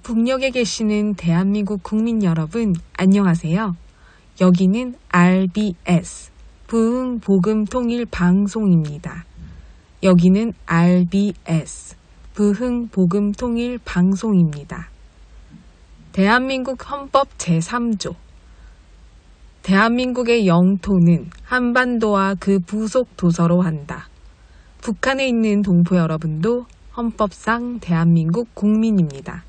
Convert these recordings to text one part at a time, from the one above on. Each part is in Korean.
북녘에 계시는 대한민국 국민 여러분, 안녕하세요. 여기는 RBS, 부흥복음통일방송입니다. 여기는 RBS, 부흥복음통일방송입니다. 대한민국 헌법 제3조 대한민국의 영토는 한반도와 그 부속 도서로 한다. 북한에 있는 동포 여러분도 헌법상 대한민국 국민입니다.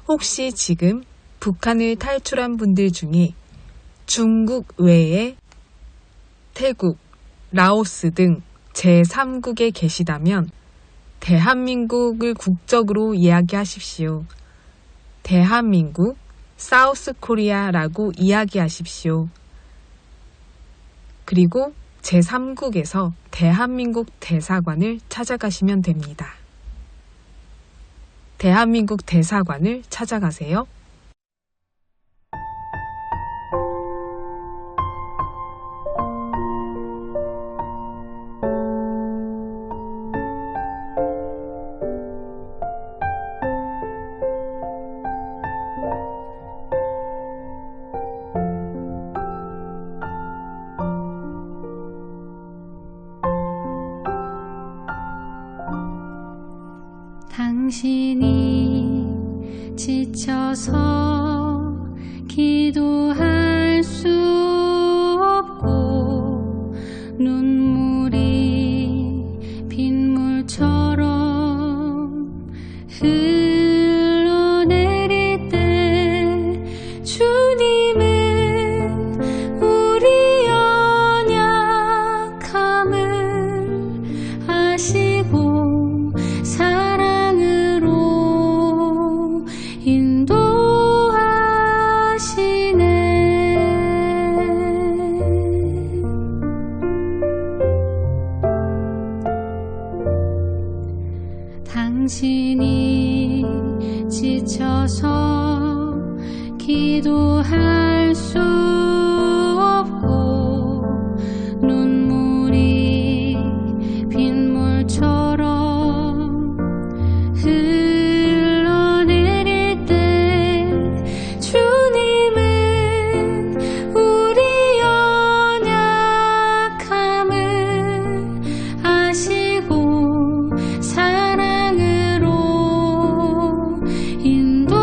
혹시 지금 북한을 탈출한 분들 중에 중국 외에 태국, 라오스 등 제3국에 계시다면 대한민국을 국적으로 이야기하십시오. 대한민국, 사우스 코리아라고 이야기하십시오. 그리고 제3국에서 대한민국 대사관을 찾아가시면 됩니다. 대한민국 대사관을 찾아가세요. 당신이 지쳐서 기도할 수 없고 눈물이 빗물처럼 흘러내릴 때 주님은 우리 연약함을 아시고 당신이 지쳐서 기도할 수 없고 눈물이 빗물처럼 흘러내릴 때 주님은 우리 연약함을 아시고 사랑으로 인도하시네.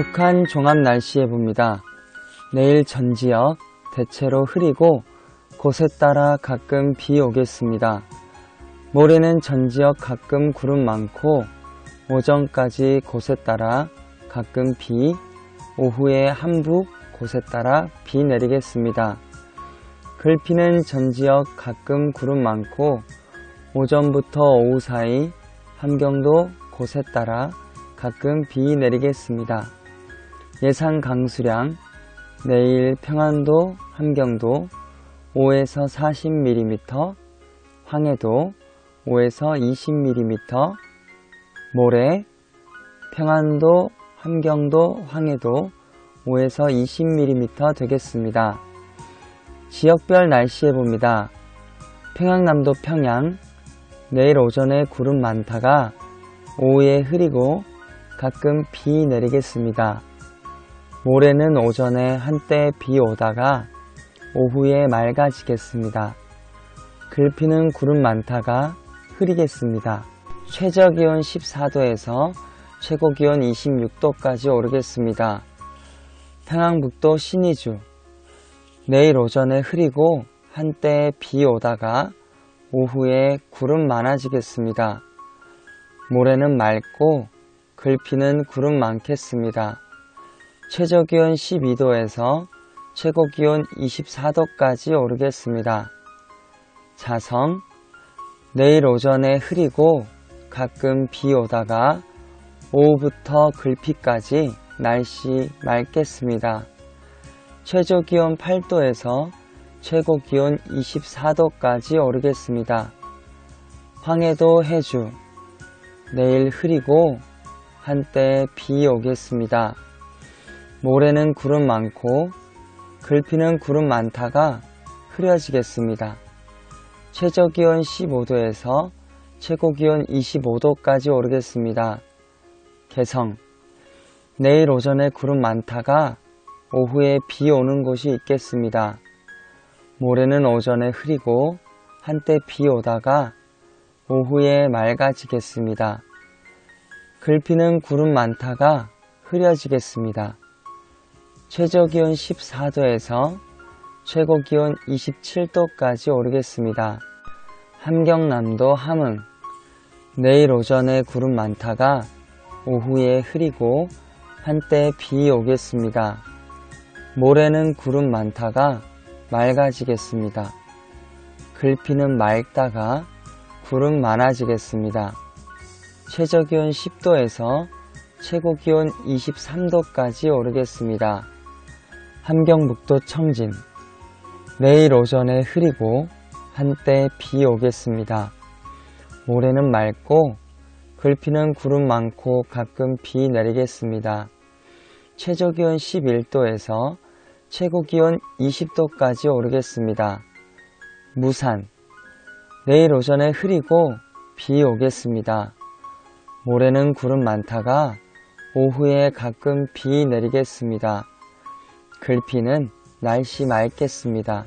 북한 종합 날씨 예보입니다. 내일 전 지역 대체로 흐리고 곳에 따라 가끔 비 오겠습니다. 모레는 전 지역 가끔 구름 많고 오전까지 곳에 따라 가끔 비, 오후에 한북 곳에 따라 비 내리겠습니다. 글피는 전 지역 가끔 구름 많고 오전부터 오후 사이 함경도 곳에 따라 가끔 비 내리겠습니다. 예상 강수량 내일 평안도, 함경도 5에서 40mm, 황해도 5에서 20mm, 모레 평안도, 함경도, 황해도 5에서 20mm 되겠습니다. 지역별 날씨 예보입니다. 평양남도 평양 내일 오전에 구름 많다가 오후에 흐리고 가끔 비 내리겠습니다. 모레는 오전에 한때 비 오다가 오후에 맑아지겠습니다. 글피는 구름 많다가 흐리겠습니다. 최저기온 14도에서 최고기온 26도까지 오르겠습니다. 평안북도 신의주 내일 오전에 흐리고 한때 비 오다가 오후에 구름 많아지겠습니다. 모레는 맑고 글피는 구름 많겠습니다. 최저기온 12도에서 최고기온 24도까지 오르겠습니다. 자성 내일 오전에 흐리고 가끔 비 오다가 오후부터 글피까지 날씨 맑겠습니다. 최저기온 8도에서 최고기온 24도까지 오르겠습니다. 황해도 해주 내일 흐리고 한때 비 오겠습니다. 모레는 구름 많고 글피는 구름 많다가 흐려지겠습니다. 최저기온 15도에서 최고기온 25도까지 오르겠습니다. 개성 내일 오전에 구름 많다가 오후에 비 오는 곳이 있겠습니다. 모레는 오전에 흐리고 한때 비 오다가 오후에 맑아지겠습니다. 글피는 구름 많다가 흐려지겠습니다. 최저기온 14도에서 최고기온 27도까지 오르겠습니다. 함경남도 함흥 내일 오전에 구름 많다가 오후에 흐리고 한때 비 오겠습니다. 모레는 구름 많다가 맑아지겠습니다. 글피는 맑다가 구름 많아지겠습니다. 최저기온 10도에서 최고기온 23도까지 오르겠습니다. 함경북도 청진 내일 오전에 흐리고 한때 비 오겠습니다. 모레는 맑고 글피는 구름 많고 가끔 비 내리겠습니다. 최저기온 11도에서 최고기온 20도까지 오르겠습니다. 무산 내일 오전에 흐리고 비 오겠습니다. 모레는 구름 많다가 오후에 가끔 비 내리겠습니다. 글피는 날씨 맑겠습니다.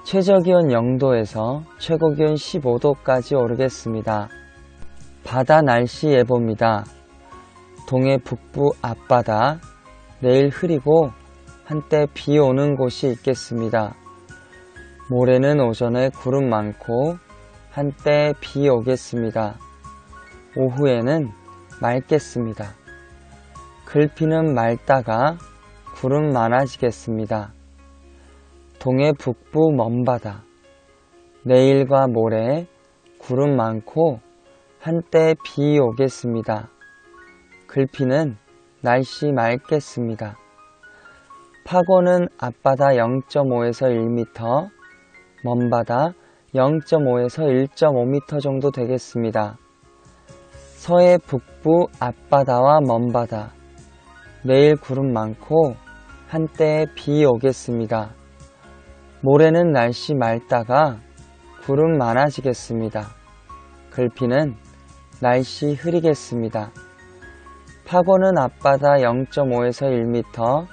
최저기온 0도에서 최고기온 15도까지 오르겠습니다. 바다 날씨 예보입니다. 동해 북부 앞바다 내일 흐리고 한때 비 오는 곳이 있겠습니다. 모레는 오전에 구름 많고 한때 비 오겠습니다. 오후에는 맑겠습니다. 글피는 맑다가 구름 많아지겠습니다. 동해 북부 먼바다 내일과 모레 구름 많고 한때 비 오겠습니다. 글피는 날씨 맑겠습니다. 파고는 앞바다 0.5에서 1m, 먼바다 0.5에서 1.5m 정도 되겠습니다. 서해 북부 앞바다와 먼바다 내일 구름 많고 한때 비 오겠습니다. 모레는 날씨 맑다가 구름 많아지겠습니다. 글피는 날씨 흐리겠습니다. 파고는 앞바다 0.5에서 1m,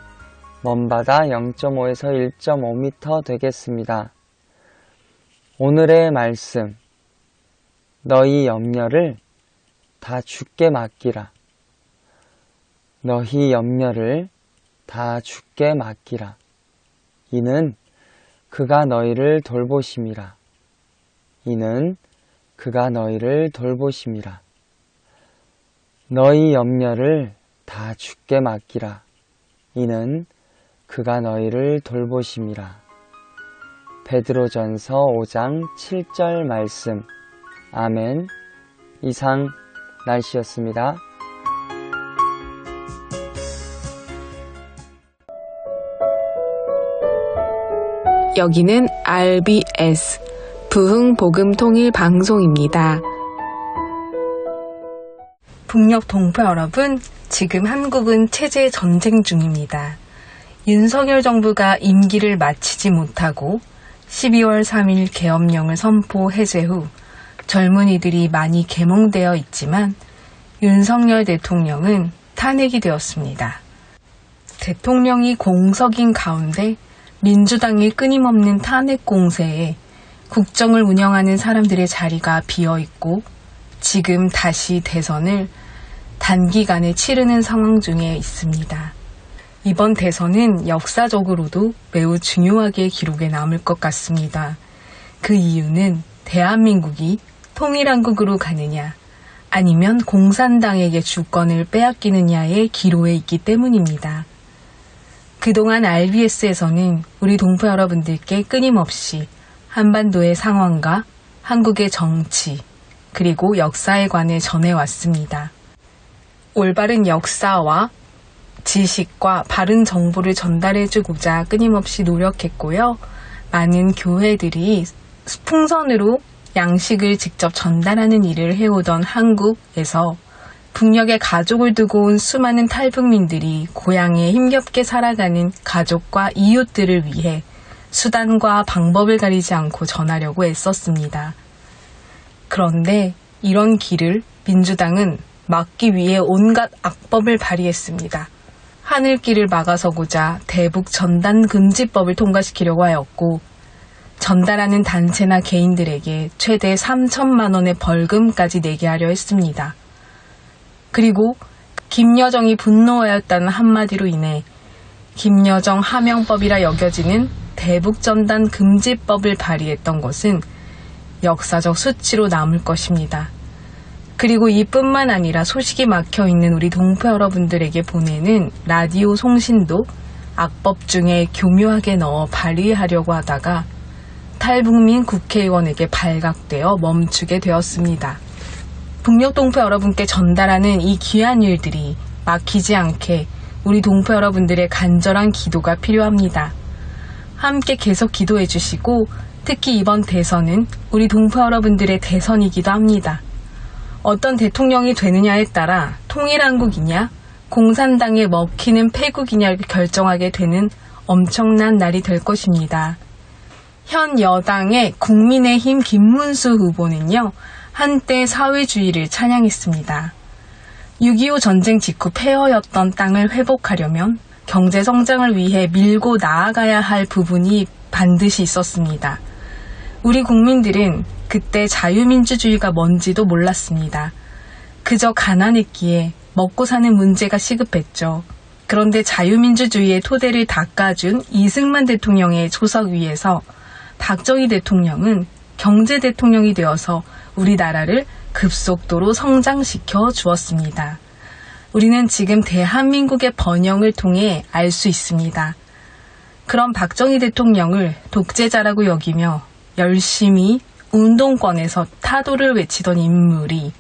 먼바다 0.5에서 1.5m 되겠습니다. 오늘의 말씀 너희 염려를 다 주께 맡기라. 너희 염려를 다 주께 맡기라. 이는 그가 너희를 돌보심이라. 이는 그가 너희를 돌보심이라. 너희 염려를 다 주께 맡기라. 이는 그가 너희를 돌보심이라. 베드로전서 5장 7절 말씀. 아멘. 이상 날씨였습니다. 여기는 RBS 부흥복음통일방송입니다. 북녘 동포 여러분, 지금 한국은 체제 전쟁 중입니다. 윤석열 정부가 임기를 마치지 못하고 12월 3일 계엄령을 선포 해제 후 젊은이들이 많이 계몽되어 있지만 윤석열 대통령은 탄핵이 되었습니다. 대통령이 공석인 가운데 민주당의 끊임없는 탄핵 공세에 국정을 운영하는 사람들의 자리가 비어있고 지금 다시 대선을 단기간에 치르는 상황 중에 있습니다. 이번 대선은 역사적으로도 매우 중요하게 기록에 남을 것 같습니다. 그 이유는 대한민국이 통일한국으로 가느냐 아니면 공산당에게 주권을 빼앗기느냐의 기로에 있기 때문입니다. 그동안 RBS에서는 우리 동포 여러분들께 끊임없이 한반도의 상황과 한국의 정치, 그리고 역사에 관해 전해왔습니다. 올바른 역사와 지식과 바른 정보를 전달해주고자 끊임없이 노력했고요. 많은 교회들이 풍선으로 양식을 직접 전달하는 일을 해오던 한국에서 북녘에 가족을 두고 온 수많은 탈북민들이 고향에 힘겹게 살아가는 가족과 이웃들을 위해 수단과 방법을 가리지 않고 전하려고 애썼습니다. 그런데 이런 길을 민주당은 막기 위해 온갖 악법을 발휘했습니다. 하늘길을 막아서고자 대북 전단 금지법을 통과시키려고 하였고, 전달하는 단체나 개인들에게 최대 3천만 원의 벌금까지 내게 하려 했습니다. 그리고 김여정이 분노하였다는 한마디로 인해 김여정 하명법이라 여겨지는 대북전단 금지법을 발의했던 것은 역사적 수치로 남을 것입니다. 그리고 이뿐만 아니라 소식이 막혀있는 우리 동포 여러분들에게 보내는 라디오 송신도 악법 중에 교묘하게 넣어 발의하려고 하다가 탈북민 국회의원에게 발각되어 멈추게 되었습니다. 북녘 동포 여러분께 전달하는 이 귀한 일들이 막히지 않게 우리 동포 여러분들의 간절한 기도가 필요합니다. 함께 계속 기도해 주시고, 특히 이번 대선은 우리 동포 여러분들의 대선이기도 합니다. 어떤 대통령이 되느냐에 따라 통일한국이냐 공산당에 먹히는 패국이냐를 결정하게 되는 엄청난 날이 될 것입니다. 현 여당의 국민의힘 김문수 후보는요, 한때 사회주의를 찬양했습니다. 6.25 전쟁 직후 폐허였던 땅을 회복하려면 경제성장을 위해 밀고 나아가야 할 부분이 반드시 있었습니다. 우리 국민들은 그때 자유민주주의가 뭔지도 몰랐습니다. 그저 가난했기에 먹고 사는 문제가 시급했죠. 그런데 자유민주주의의 토대를 닦아준 이승만 대통령의 초석 위에서 박정희 대통령은 경제 대통령이 되어서 우리나라를 급속도로 성장시켜 주었습니다. 우리는 지금 대한민국의 번영을 통해 알 수 있습니다. 그런 박정희 대통령을 독재자라고 여기며 열심히 운동권에서 타도를 외치던 인물이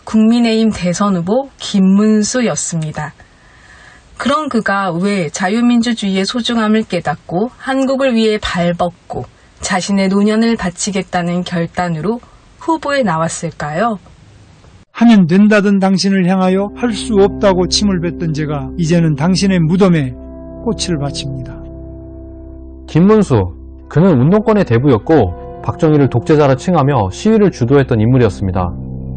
국민의힘 대선 후보 김문수였습니다. 그런 그가 왜 자유민주주의의 소중함을 깨닫고 한국을 위해 발벗고 자신의 노년을 바치겠다는 결단으로 후보에 나왔을까요? 하면 된다던 당신을 향하여 할 수 없다고 침을 뱉던 제가 이제는 당신의 무덤에 꽃을 바칩니다. 김문수, 그는 운동권의 대부였고 박정희를 독재자라 칭하며 시위를 주도했던 인물이었습니다.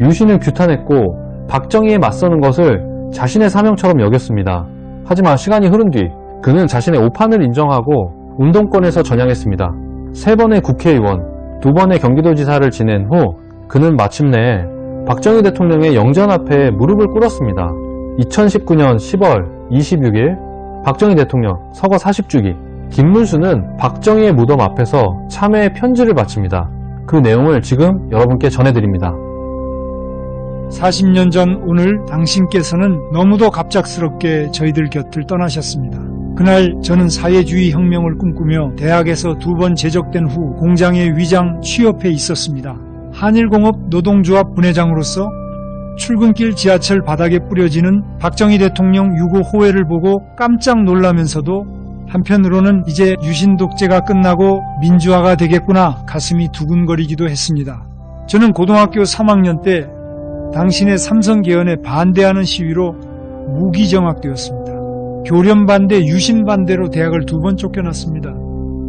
유신을 규탄했고 박정희에 맞서는 것을 자신의 사명처럼 여겼습니다. 하지만 시간이 흐른 뒤 그는 자신의 오판을 인정하고 운동권에서 전향했습니다. 3번의 국회의원, 2번의 경기도지사를 지낸 후 그는 마침내 박정희 대통령의 영전 앞에 무릎을 꿇었습니다. 2019년 10월 26일 박정희 대통령 서거 40주기. 김문수는 박정희의 무덤 앞에서 참회의 편지를 바칩니다. 그 내용을 지금 여러분께 전해드립니다. 40년 전 오늘 당신께서는 너무도 갑작스럽게 저희들 곁을 떠나셨습니다. 그날 저는 사회주의 혁명을 꿈꾸며 대학에서 2번 제적된 후 공장의 위장 취업해 있었습니다. 한일공업 노동조합 분회장으로서 출근길 지하철 바닥에 뿌려지는 박정희 대통령 유고 호회를 보고 깜짝 놀라면서도 한편으로는 이제 유신 독재가 끝나고 민주화가 되겠구나 가슴이 두근거리기도 했습니다. 저는 고등학교 3학년 때 당신의 삼성 개헌에 반대하는 시위로 무기정학되었습니다. 교련 반대, 유신 반대로 대학을 2번 쫓겨났습니다.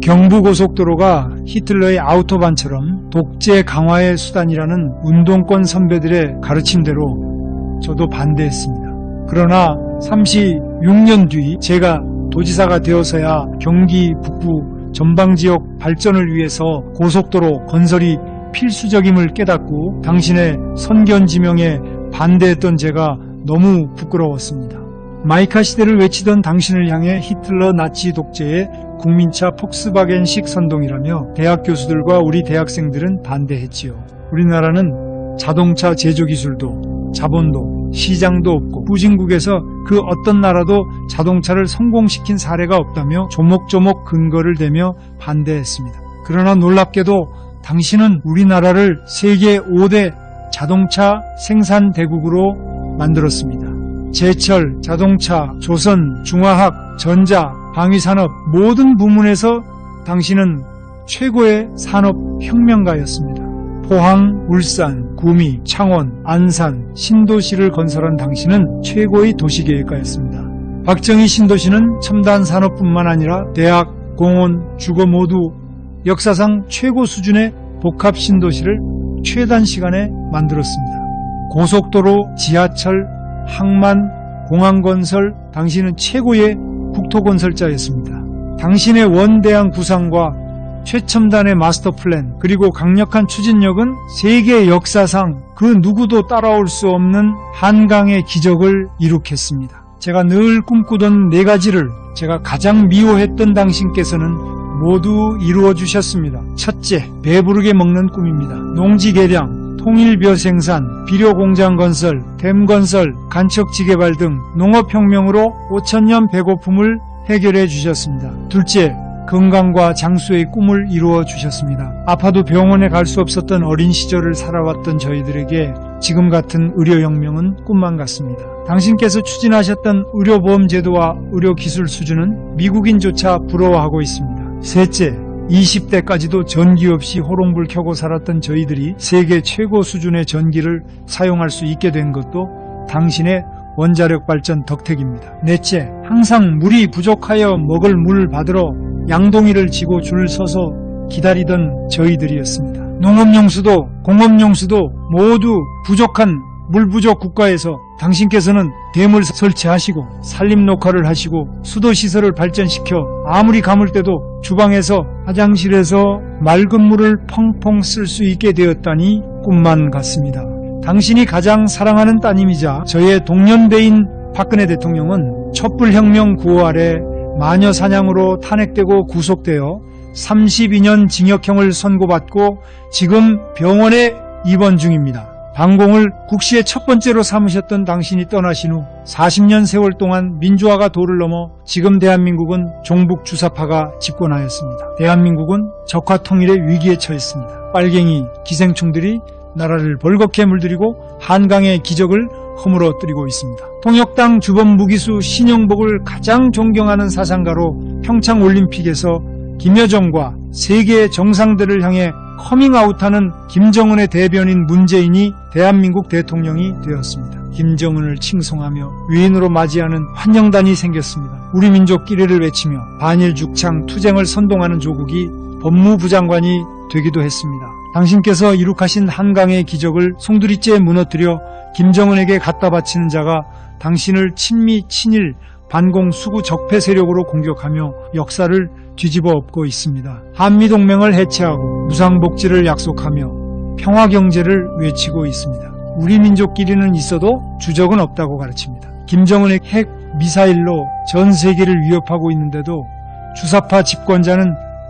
경부고속도로가 히틀러의 아우토반처럼 독재 강화의 수단이라는 운동권 선배들의 가르침대로 저도 반대했습니다. 그러나 36년 뒤 제가 도지사가 되어서야 경기 북부 전방지역 발전을 위해서 고속도로 건설이 필수적임을 깨닫고 당신의 선견지명에 반대했던 제가 너무 부끄러웠습니다. 마이카 시대를 외치던 당신을 향해 히틀러 나치 독재의 국민차 폭스바겐식 선동이라며 대학 교수들과 우리 대학생들은 반대했지요. 우리나라는 자동차 제조기술도 자본도 시장도 없고 후진국에서 그 어떤 나라도 자동차를 성공시킨 사례가 없다며 조목조목 근거를 대며 반대했습니다. 그러나 놀랍게도 당신은 우리나라를 세계 5대 자동차 생산 대국으로 만들었습니다. 제철, 자동차, 조선, 중화학, 전자, 방위산업 모든 부문에서 당신은 최고의 산업혁명가였습니다. 포항, 울산, 구미, 창원, 안산, 신도시를 건설한 당신은 최고의 도시계획가였습니다. 박정희 신도시는 첨단 산업뿐만 아니라 대학, 공원, 주거 모두 역사상 최고 수준의 복합 신도시를 최단 시간에 만들었습니다. 고속도로, 지하철, 항만, 공항건설, 당신은 최고의 국토건설자였습니다. 당신의 원대한 구상과 최첨단의 마스터 플랜 그리고 강력한 추진력은 세계 역사상 그 누구도 따라올 수 없는 한강의 기적을 이룩했습니다. 제가 늘 꿈꾸던 4가지를 제가 가장 미워했던 당신께서는 모두 이루어 주셨습니다. 첫째, 배부르게 먹는 꿈입니다. 농지 개량, 통일벼 생산, 비료공장 건설, 댐 건설, 간척지 개발 등 농업혁명으로 5천년 배고픔을 해결해 주셨습니다. 둘째, 건강과 장수의 꿈을 이루어 주셨습니다. 아파도 병원에 갈 수 없었던 어린 시절을 살아왔던 저희들에게 지금 같은 의료혁명은 꿈만 같습니다. 당신께서 추진하셨던 의료보험 제도와 의료기술 수준은 미국인조차 부러워하고 있습니다. 셋째, 20대까지도 전기 없이 호롱불 켜고 살았던 저희들이 세계 최고 수준의 전기를 사용할 수 있게 된 것도 당신의 원자력 발전 덕택입니다. 넷째, 항상 물이 부족하여 먹을 물 받으러 양동이를 지고 줄 서서 기다리던 저희들이었습니다. 농업용수도 공업용수도 모두 부족한 물 부족 국가에서 당신께서는 댐을 설치하시고 산림 녹화를 하시고 수도시설을 발전시켜 아무리 가물 때도 주방에서 화장실에서 맑은 물을 펑펑 쓸 수 있게 되었다니 꿈만 같습니다. 당신이 가장 사랑하는 따님이자 저의 동년배인 박근혜 대통령은 촛불혁명 구호 아래 마녀 사냥으로 탄핵되고 구속되어 32년 징역형을 선고받고 지금 병원에 입원 중입니다. 방공을 국시의 첫 번째로 삼으셨던 당신이 떠나신 후 40년 세월 동안 민주화가 도를 넘어 지금 대한민국은 종북 주사파가 집권하였습니다. 대한민국은 적화 통일의 위기에 처했습니다. 빨갱이, 기생충들이 나라를 벌겋게 물들이고 한강의 기적을 허물어뜨리고 있습니다. 통역당 주범 무기수 신영복을 가장 존경하는 사상가로 평창올림픽에서 김여정과 세계의 정상들을 향해 커밍아웃하는 김정은의 대변인 문재인이 대한민국 대통령이 되었습니다. 김정은을 칭송하며 위인으로 맞이하는 환영단이 생겼습니다. 우리 민족 끼리를 외치며 반일 죽창 투쟁을 선동하는 조국이 법무부 장관이 되기도 했습니다. 당신께서 이룩하신 한강의 기적을 송두리째 무너뜨려 김정은에게 갖다 바치는 자가 당신을 친미, 친일, 반공, 수구, 적폐 세력으로 공격하며 역사를 뒤집어 엎고 있습니다. 한미동맹을 해체하고 무상복지를 약속하며 평화경제를 외치고 있습니다. 우리 민족끼리는 있어도 주적은 없다고 가르칩니다. 김정은의 핵 미사일로 전 세계를 위협하고 있는데도 주사파 집권자는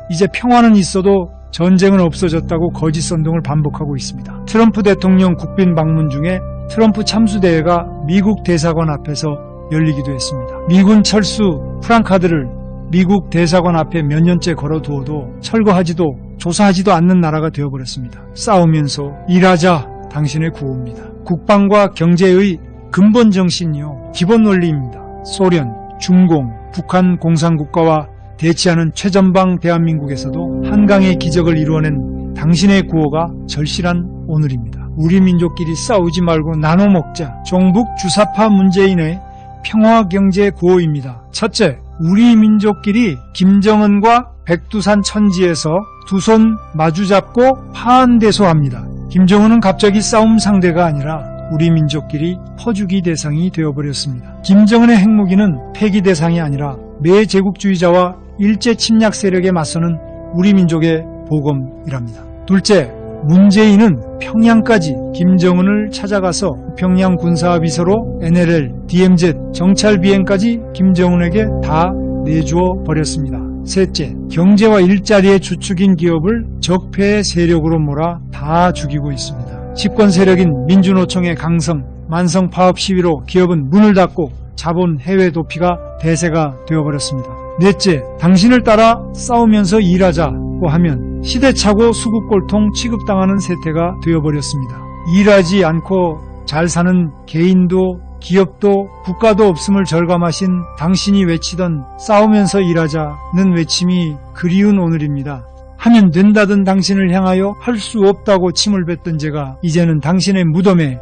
이제 평화는 있어도 전쟁은 없어졌다고 거짓 선동을 반복하고 있습니다. 트럼프 대통령 국빈 방문 중에 트럼프 참수대회가 미국 대사관 앞에서 열리기도 했습니다. 미군 철수 프랑카드를 미국 대사관 앞에 몇 년째 걸어두어도 철거하지도 조사하지도 않는 나라가 되어버렸습니다. 싸우면서 일하자 당신의 구호입니다. 국방과 경제의 근본 정신이요, 기본 원리입니다. 소련, 중공, 북한 공산국가와 대치하는 최전방 대한민국에서도 한강의 기적을 이루어낸 당신의 구호가 절실한 오늘입니다. 우리 민족끼리 싸우지 말고 나눠 먹자. 종북 주사파 문재인의 평화경제 구호입니다. 첫째, 우리 민족끼리 김정은과 백두산 천지에서 두 손 마주잡고 화한대소합니다. 김정은은 갑자기 싸움 상대가 아니라 우리 민족끼리 퍼주기 대상이 되어버렸습니다. 김정은의 핵무기는 폐기 대상이 아니라 매제국주의자와 일제 침략 세력에 맞서는 우리 민족의 보검이랍니다. 둘째, 문재인은 평양까지 김정은을 찾아가서 평양 군사비서로 NLL, DMZ, 정찰 비행까지 김정은에게 다 내주어 버렸습니다. 셋째, 경제와 일자리의 주축인 기업을 적폐의 세력으로 몰아 다 죽이고 있습니다. 집권 세력인 민주노총의 강성, 만성 파업 시위로 기업은 문을 닫고 자본 해외 도피가 대세가 되어버렸습니다. 넷째, 당신을 따라 싸우면서 일하자고 하면 시대착오 수국골통 취급당하는 세태가 되어버렸습니다. 일하지 않고 잘 사는 개인도 기업도 국가도 없음을 절감하신 당신이 외치던 싸우면서 일하자는 외침이 그리운 오늘입니다. 하면 된다던 당신을 향하여 할 수 없다고 침을 뱉던 제가 이제는 당신의 무덤에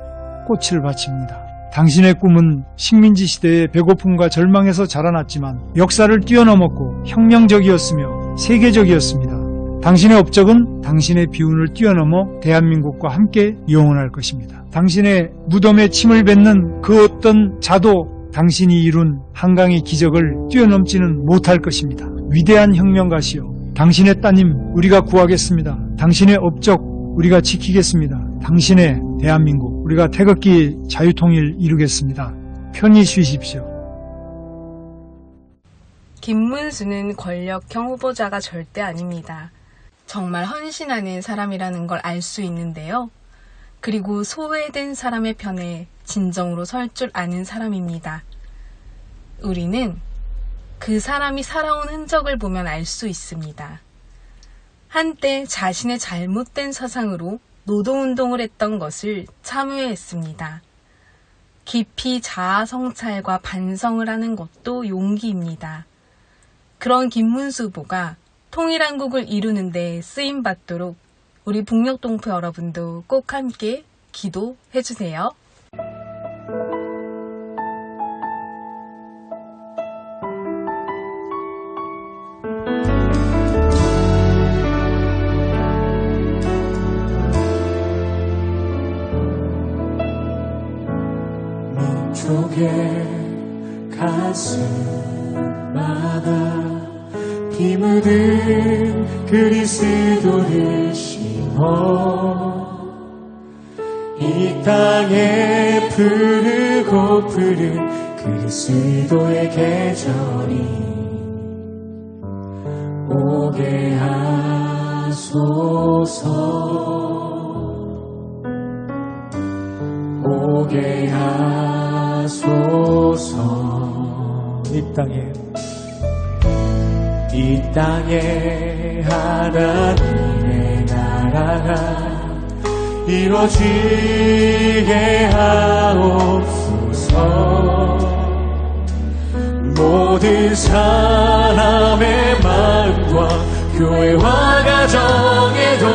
꽃을 바칩니다. 당신의 꿈은 식민지 시대의 배고픔과 절망에서 자라났지만 역사를 뛰어넘었고 혁명적이었으며 세계적이었습니다. 당신의 업적은 당신의 비운을 뛰어넘어 대한민국과 함께 영원할 것입니다. 당신의 무덤에 침을 뱉는 그 어떤 자도 당신이 이룬 한강의 기적을 뛰어넘지는 못할 것입니다. 위대한 혁명가시여, 당신의 따님 우리가 구하겠습니다. 당신의 업적 우리가 지키겠습니다. 당신의 대한민국 우리가 태극기 자유통일 이루겠습니다. 편히 쉬십시오. 김문수는 권력형 후보자가 절대 아닙니다. 정말 헌신하는 사람이라는 걸 알 수 있는데요. 그리고 소외된 사람의 편에 진정으로 설 줄 아는 사람입니다. 우리는 그 사람이 살아온 흔적을 보면 알 수 있습니다. 한때 자신의 잘못된 사상으로 노동운동을 했던 것을 참여했습니다. 깊이 자아 성찰과 반성을 하는 것도 용기입니다. 그런 김문수 후보가 통일한국을 이루는 데 쓰임받도록 우리 북녘동포 여러분도 꼭 함께 기도해주세요. 민족의 가슴마다 피 묻은 그리스도를 심어 이 땅에 푸르고 푸른 그리스도의 계절이 오게 하소서, 오게 하소서. 이 땅에 하나님의 나라가 이루어지게 하옵소서. 모든 사람의 마음과 교회와 가정에도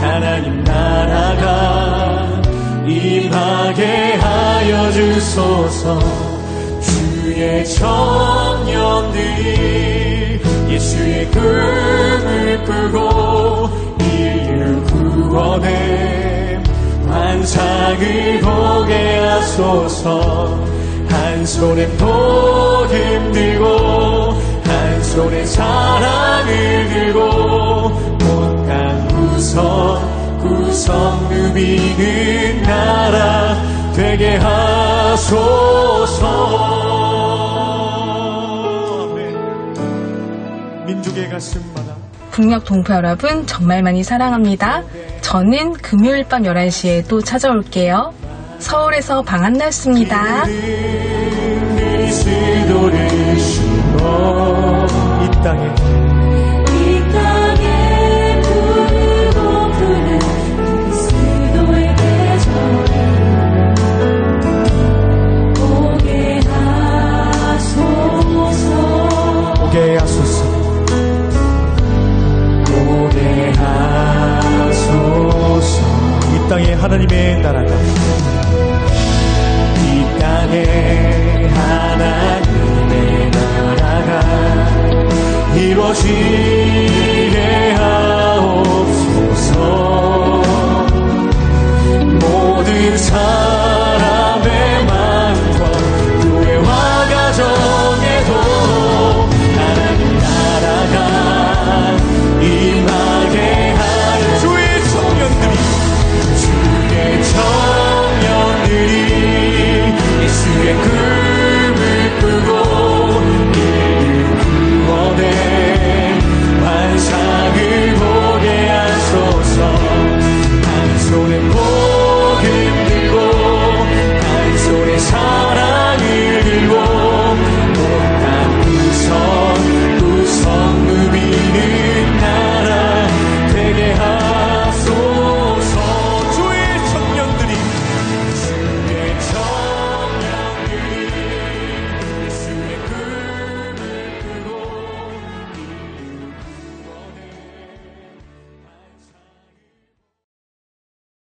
하나님 나라가 임하게 하여 주소서. 주의 청년들이 예수의 꿈을 꾸고 인류 구원의 환상을 보게 하소서. 한 손에 복음 들고 한 손에 사랑을 들고 온 땅 구석구석 누비는 나라 되게 하소서. 아멘. 민족의 가슴마다 북녘 동포 여러분 정말 많이 사랑합니다. 저는 금요일 밤 11시에 또 찾아올게요. 서울에서 방한났습니다. 그리스도를 심어 이 땅에 푸르고 푸른 그리스도의 계절에 오게 하소서. 오게 하소서. 오게 하소서. 이 땅에 하나님의 나라가 이 땅에 하나님의 나라가 이루어지게 하옵소서.